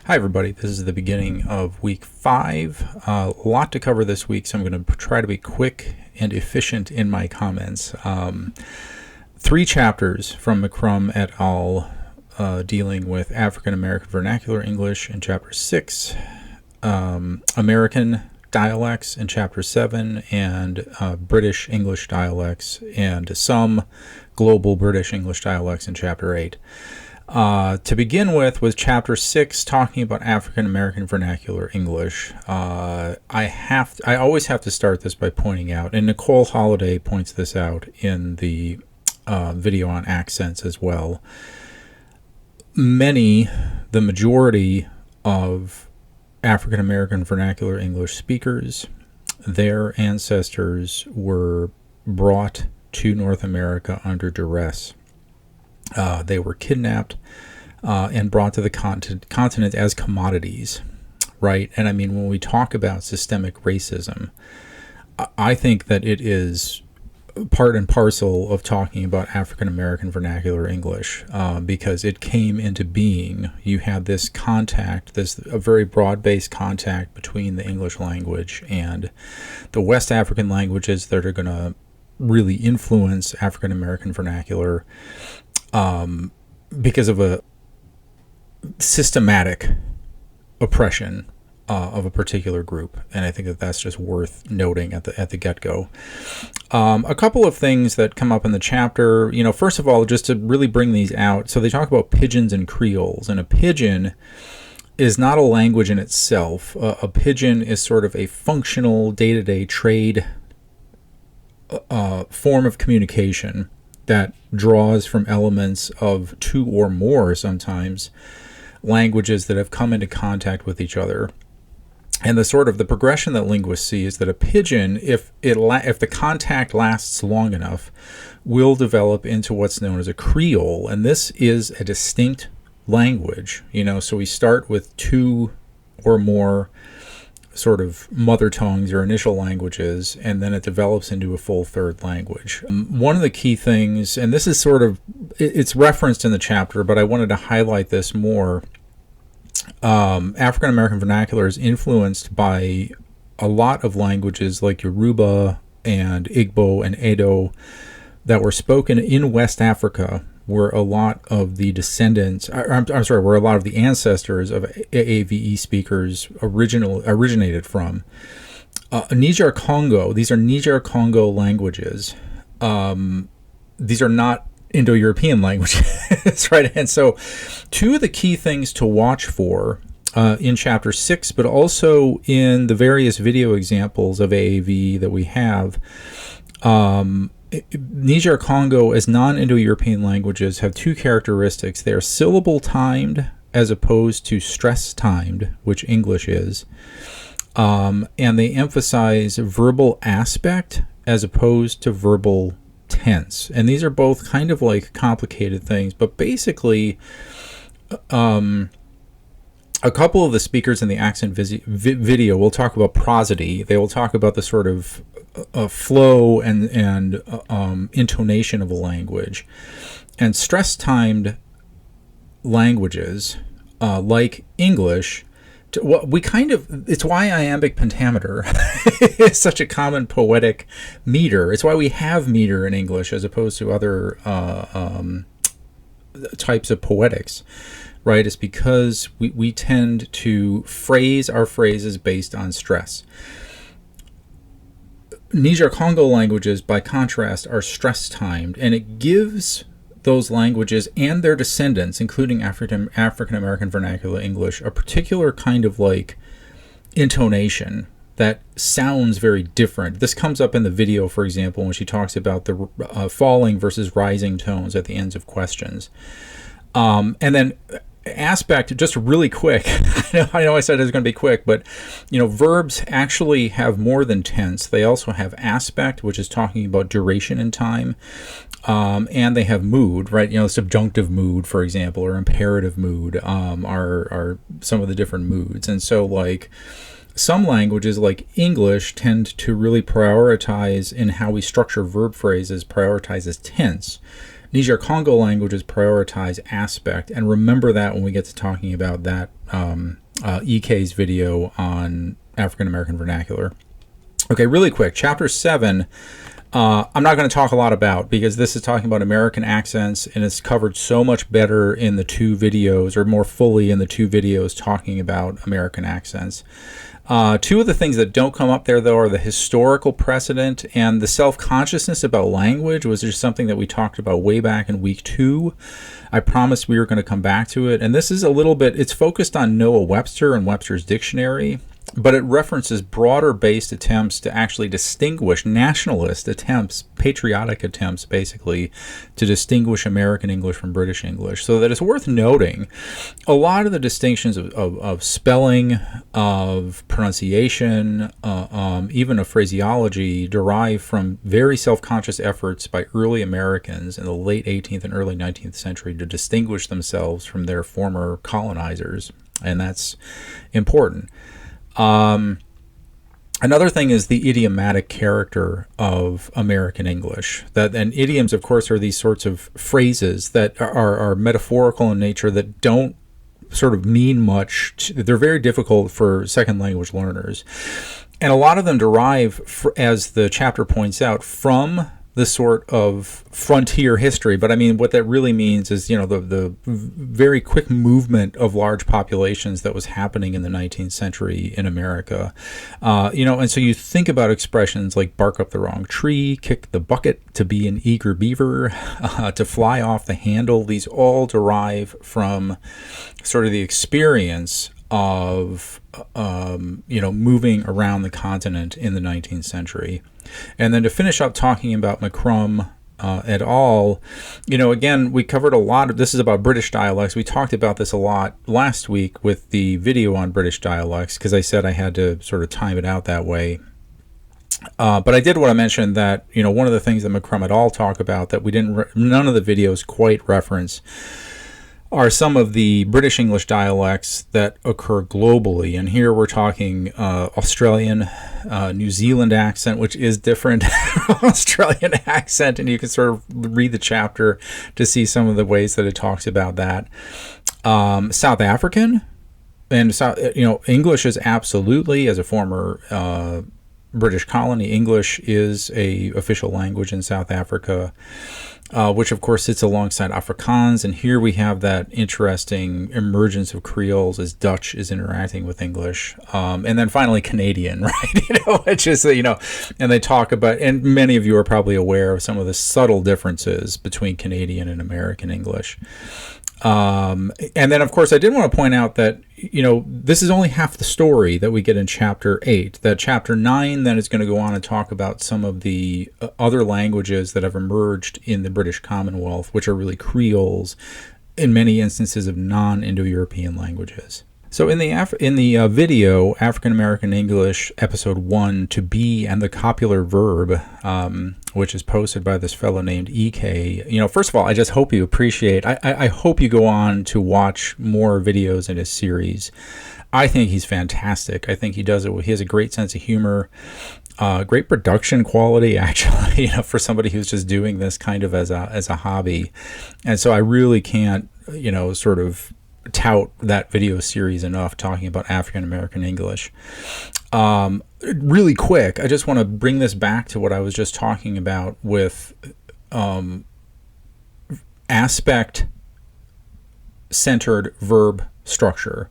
Hi, everybody. This is the beginning of week 5. A lot to cover this week, so I'm going to try to be quick and efficient in my comments. 3 chapters from McCrum et al. Dealing with African American Vernacular English in Chapter 6, American dialects in Chapter 7, and British English dialects, and some global British English dialects in Chapter 8. To begin with Chapter 6, talking about African American Vernacular English, I always have to start this by pointing out, and Nicole Holiday points this out in the video on accents as well. The majority of African American Vernacular English speakers, their ancestors were brought to North America under duress. They were kidnapped and brought to the continent as commodities, right? And I mean, when we talk about systemic racism, I think that it is part and parcel of talking about African American Vernacular English, because it came into being. You had this contact, a very broad-based contact between the English language and the West African languages that are going to really influence African American vernacular, because of a systematic oppression of a particular group. And I think that that's just worth noting at the get-go. A couple of things that come up in the chapter, first of all, just to really bring these out. So they talk about pidgins and creoles, and a pidgin is not a language in itself. A pidgin is sort of a functional day-to-day trade form of communication that draws from elements of 2 or more, sometimes, languages that have come into contact with each other. And the progression that linguists see is that a pidgin, if the contact lasts long enough, will develop into what's known as a creole. And this is a distinct language, so we start with 2 or more sort of mother tongues or initial languages, and then it develops into a full third language. One of the key things, and this is it's referenced in the chapter, but I wanted to highlight this more. African American vernacular is influenced by a lot of languages like Yoruba and Igbo and Edo that were spoken in West Africa, where a lot of the where a lot of the ancestors of AAVE speakers originated from. Niger-Congo, these are Niger-Congo languages. These are not Indo-European languages, right? And so 2 of the key things to watch for in Chapter 6, but also in the various video examples of AAVE that we have, Niger-Congo as non-Indo-European languages have 2 characteristics. They are syllable-timed as opposed to stress-timed, which English is. And they emphasize verbal aspect as opposed to verbal tense. And these are both kind of like complicated things, but basically a couple of the speakers in the accent video will talk about prosody. They will talk about the sort of flow and intonation of a language. And stress-timed languages like English, it's why iambic pentameter is such a common poetic meter. It's why we have meter in English as opposed to other types of poetics, right? It's because we tend to phrase our phrases based on stress. Niger-Congo languages, by contrast, are stress-timed, and it gives those languages and their descendants, including African American Vernacular English, a particular kind of like intonation that sounds very different. This comes up in the video, for example, when she talks about the falling versus rising tones at the ends of questions. And then aspect, just really quick, I know I said it was going to be quick, but verbs actually have more than tense. They also have aspect, which is talking about duration and time, and they have mood, right? Subjunctive mood, for example, or imperative mood are some of the different moods. And so like some languages like English tend to really prioritize in how we structure verb phrases, prioritizes tense. Niger-Congo languages prioritize aspect, and remember that when we get to talking about that EK's video on African American vernacular. Okay, really quick, chapter 7. I'm not going to talk a lot about, because this is talking about American accents, and it's covered so much better in the 2 videos, or more fully in the 2 videos talking about American accents. 2 of the things that don't come up there, though, are the historical precedent and the self-consciousness about language, was just something that we talked about way back in week 2. I promised we were going to come back to it. And this is a little bit, it's focused on Noah Webster and Webster's dictionary, but it references broader-based attempts to actually distinguish, nationalist attempts, patriotic attempts, basically, to distinguish American English from British English. So that it's worth noting a lot of the distinctions of spelling, of pronunciation, even of phraseology, derive from very self-conscious efforts by early Americans in the late 18th and early 19th century to distinguish themselves from their former colonizers, and that's important. Another thing is the idiomatic character of American English. And idioms, of course, are these sorts of phrases that are metaphorical in nature, that don't sort of mean much. They're very difficult for second language learners. And a lot of them derive, as the chapter points out, from the sort of frontier history. But I mean, what that really means is, the very quick movement of large populations that was happening in the 19th century in America. And so you think about expressions like bark up the wrong tree, kick the bucket, to be an eager beaver, to fly off the handle. These all derive from sort of the experience of moving around the continent in the 19th century. And then to finish up talking about McCrum et al., again, we covered a lot of, this is about British dialects. We talked about this a lot last week with the video on British dialects, because I said I had to sort of time it out that way. But I did want to mention that, one of the things that McCrum et al. Talk about that we didn't, none of the videos quite reference, are some of the British English dialects that occur globally. And here we're talking Australian, New Zealand accent, which is different from Australian accent, and you can sort of read the chapter to see some of the ways that it talks about that. South African, and English is absolutely, as a former British colony, English is a official language in South Africa. Which of course sits alongside Afrikaans, and here we have that interesting emergence of Creoles as Dutch is interacting with English, and then finally Canadian, right? Which is and they talk about, and many of you are probably aware of some of the subtle differences between Canadian and American English. And then, of course, I did want to point out that, this is only half the story that we get in Chapter 8. That Chapter 9 then is going to go on and talk about some of the other languages that have emerged in the British Commonwealth, which are really Creoles, in many instances of non-Indo-European languages. So in the video, African American English, Episode 1, To Be and the Copular Verb, which is posted by this fellow named EK, first of all, I just hope you appreciate, I hope you go on to watch more videos in his series. I think he's fantastic. I think he does it. He has a great sense of humor, great production quality, actually, for somebody who's just doing this kind of as a hobby. And so I really can't, sort of tout that video series enough, talking about African American English. Really quick, I just want to bring this back to what I was just talking about with aspect-centered verb structure.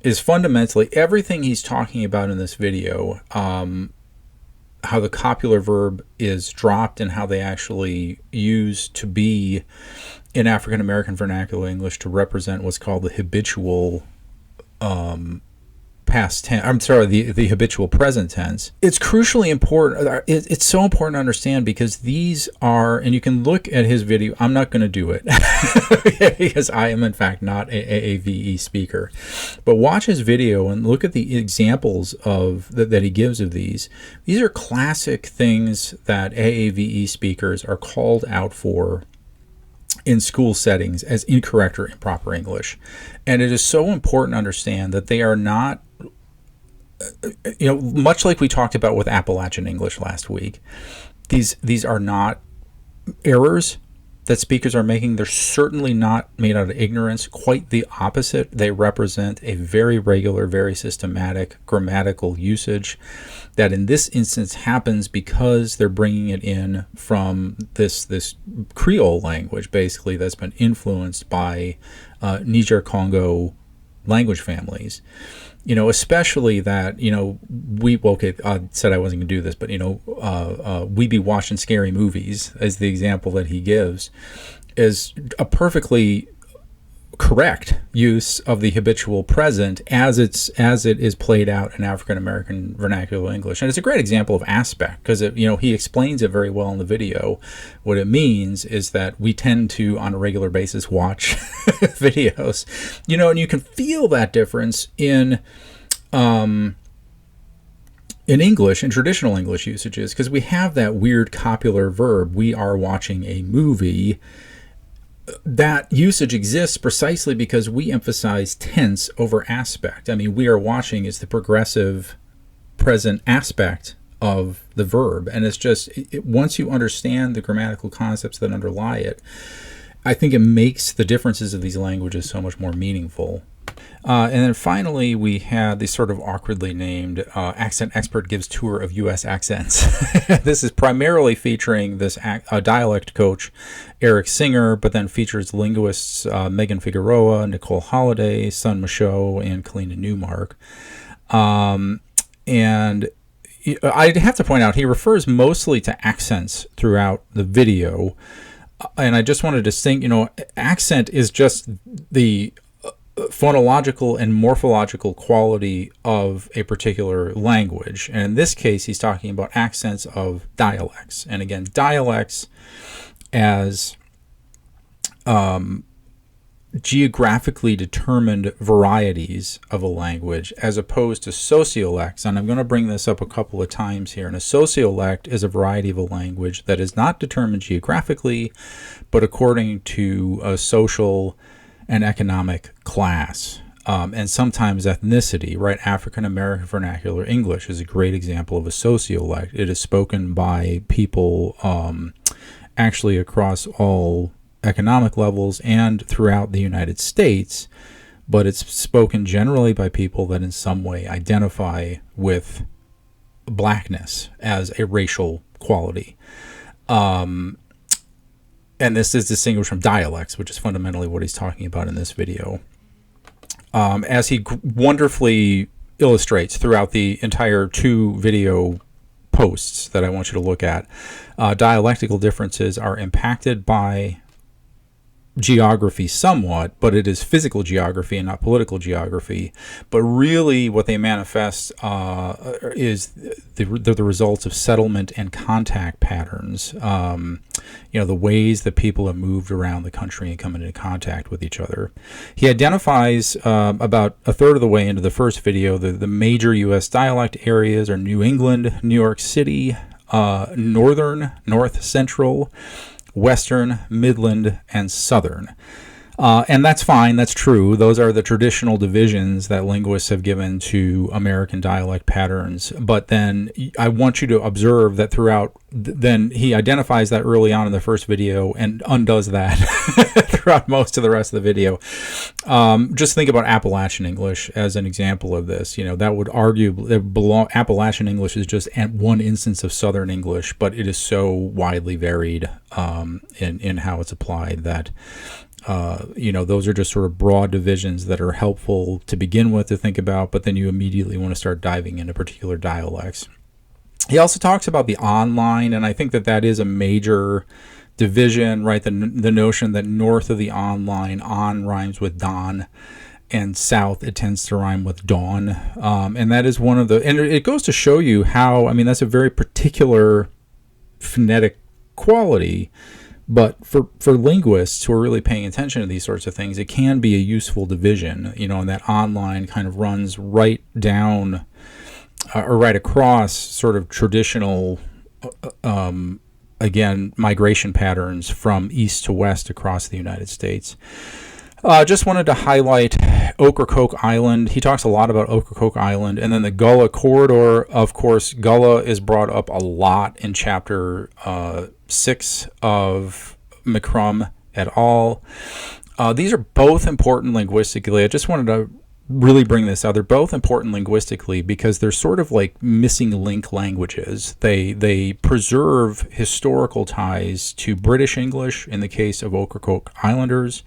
Is fundamentally everything he's talking about in this video, how the copular verb is dropped and how they actually use to be in African American vernacular English to represent what's called the habitual past tense. I'm sorry, the habitual present tense. It's crucially important. It's so important to understand, because these are, and you can look at his video. I'm not going to do it because I am in fact not a AAVE speaker, but watch his video and look at the examples of that he gives of these. These are classic things that AAVE speakers are called out for in school settings as incorrect or improper English. And it is so important to understand that they are not, much like we talked about with Appalachian English last week, these are not errors. that speakers are making, they're certainly not made out of ignorance. Quite the opposite. They represent a very regular, very systematic grammatical usage that in this instance happens because they're bringing it in from this Creole language, basically, that's been influenced by Niger-Congo language families. Especially that, I said I wasn't going to do this, but, we be watching scary movies, as the example that he gives, is a perfectly correct use of the habitual present as it is played out in African American vernacular English. And it's a great example of aspect because he explains it very well in the video. What it means is that we tend to on a regular basis watch videos, and you can feel that difference in English, in traditional English usages, because we have that weird copular verb, we are watching a movie. That usage exists precisely because we emphasize tense over aspect. I mean, we are watching is the progressive present aspect of the verb. And it's just, once you understand the grammatical concepts that underlie it, I think it makes the differences of these languages so much more meaningful. And then finally, we had the sort of awkwardly named Accent Expert Gives Tour of U.S. Accents. This is primarily featuring this dialect coach, Eric Singer, but then features linguists Megan Figueroa, Nicole Holliday, Sun Michaud, and Kalina Newmark. And I have to point out, he refers mostly to accents throughout the video. And I just want to distinct, accent is just the phonological and morphological quality of a particular language. And in this case, he's talking about accents of dialects. And again, dialects as geographically determined varieties of a language as opposed to sociolects. And I'm going to bring this up a couple of times here. And a sociolect is a variety of a language that is not determined geographically, but according to a social and economic class, and sometimes ethnicity, right? African American vernacular English is a great example of a sociolect. It is spoken by people actually across all economic levels and throughout the United States, but it's spoken generally by people that in some way identify with blackness as a racial quality. And this is distinguished from dialects, which is fundamentally what he's talking about in this video. As he wonderfully illustrates throughout the entire 2 video posts that I want you to look at, dialectical differences are impacted by geography somewhat, but it is physical geography and not political geography. But really what they manifest is the results of settlement and contact patterns. The ways that people have moved around the country and come into contact with each other. He identifies about a third of the way into the first video, the major U.S. dialect areas are New England, New York City, Northern, North Central, Western, Midland, and Southern. And that's fine, that's true. Those are the traditional divisions that linguists have given to American dialect patterns. But then I want you to observe that throughout, then he identifies that early on in the first video and undoes that throughout most of the rest of the video. Just think about Appalachian English as an example of this. That would argue that Appalachian English is just one instance of Southern English, but it is so widely varied in how it's applied that those are just sort of broad divisions that are helpful to begin with to think about, but then you immediately want to start diving into particular dialects. He also talks about the online, and I think that is a major division, right? The notion that north of the online, on rhymes with don, and south it tends to rhyme with dawn. And that is one of the, and it goes to show you how, that's a very particular phonetic quality. But for linguists who are really paying attention to these sorts of things, it can be a useful division, and that online kind of runs right down or right across sort of traditional, again, migration patterns from east to west across the United States. Just wanted to highlight Ocracoke Island. He talks a lot about Ocracoke Island. And then the Gullah Corridor. Of course, Gullah is brought up a lot in Chapter 6 of McCrum et al. These are both important linguistically. I just wanted to really bring this out. They're both important linguistically because they're sort of like missing link languages. They preserve historical ties to British English in the case of Ocracoke Islanders,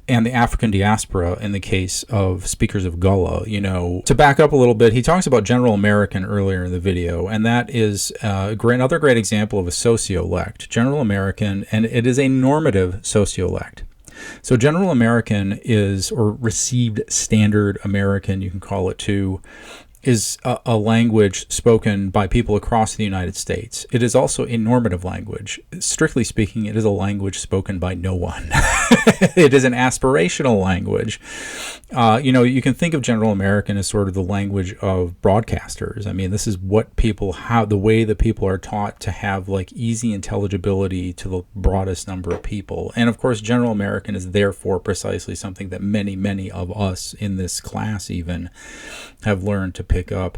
and the African diaspora in the case of speakers of Gullah. To back up a little bit, he talks about General American earlier in the video, and that is another great example of a sociolect. General American, and it is a normative sociolect. So General American is, or Received Standard American, you can call it too, is a language spoken by people across the United States. It is also a normative language. Strictly speaking, it is a language spoken by no one. It is an aspirational language. You can think of General American as sort of the language of broadcasters. I mean, this is what the way that people are taught to have like easy intelligibility to the broadest number of people. And of course, General American is therefore precisely something that many, many of us in this class even have learned to pick up.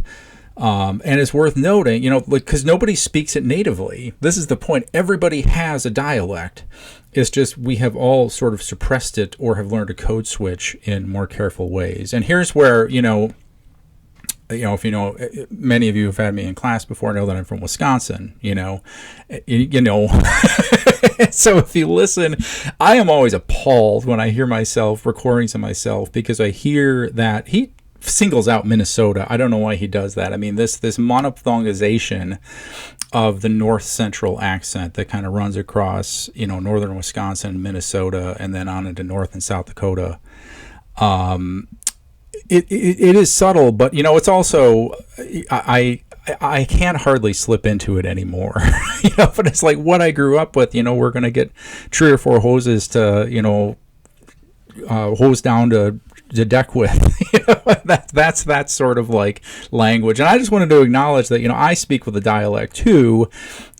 And it's worth noting, because nobody speaks it natively. This is the point. Everybody has a dialect. It's just we have all sort of suppressed it or have learned to code switch in more careful ways. And here's where, if many of you have had me in class before know that I'm from Wisconsin, So if you listen, I am always appalled when I hear myself recordings of myself because I hear that he singles out Minnesota. I don't know why he does that. I mean, this monophthongization of the north central accent that kind of runs across, northern Wisconsin, Minnesota, and then on into North and South Dakota. It is subtle, but it's also I can't hardly slip into it anymore. But it's like what I grew up with. We're gonna get 3 or 4 hoses to hose down to deck with. That's that sort of like language. And I just wanted to acknowledge that I speak with a dialect too.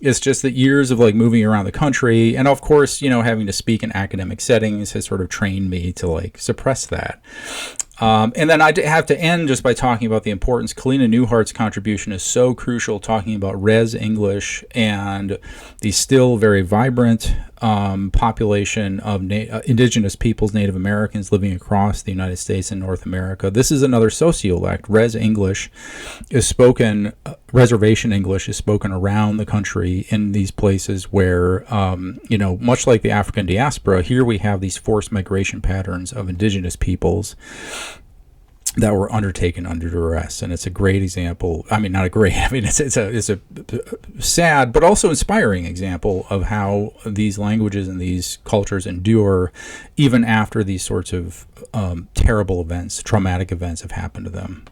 It's just that years of like moving around the country, and of course having to speak in academic settings has sort of trained me to like suppress that. And then I have to end just by talking about the importance. Kalina Newhart's contribution is so crucial, talking about Res English and the still very vibrant population of indigenous peoples, Native Americans living across the United States and North America. This is another sociolect. Res English is spoken, Reservation English is spoken around the country in these places where, much like the African diaspora, here we have these forced migration patterns of indigenous peoples that were undertaken under duress. And it's a great example. I mean, not a great, it's a sad but also inspiring example of how these languages and these cultures endure even after these sorts of terrible events, traumatic events have happened to them.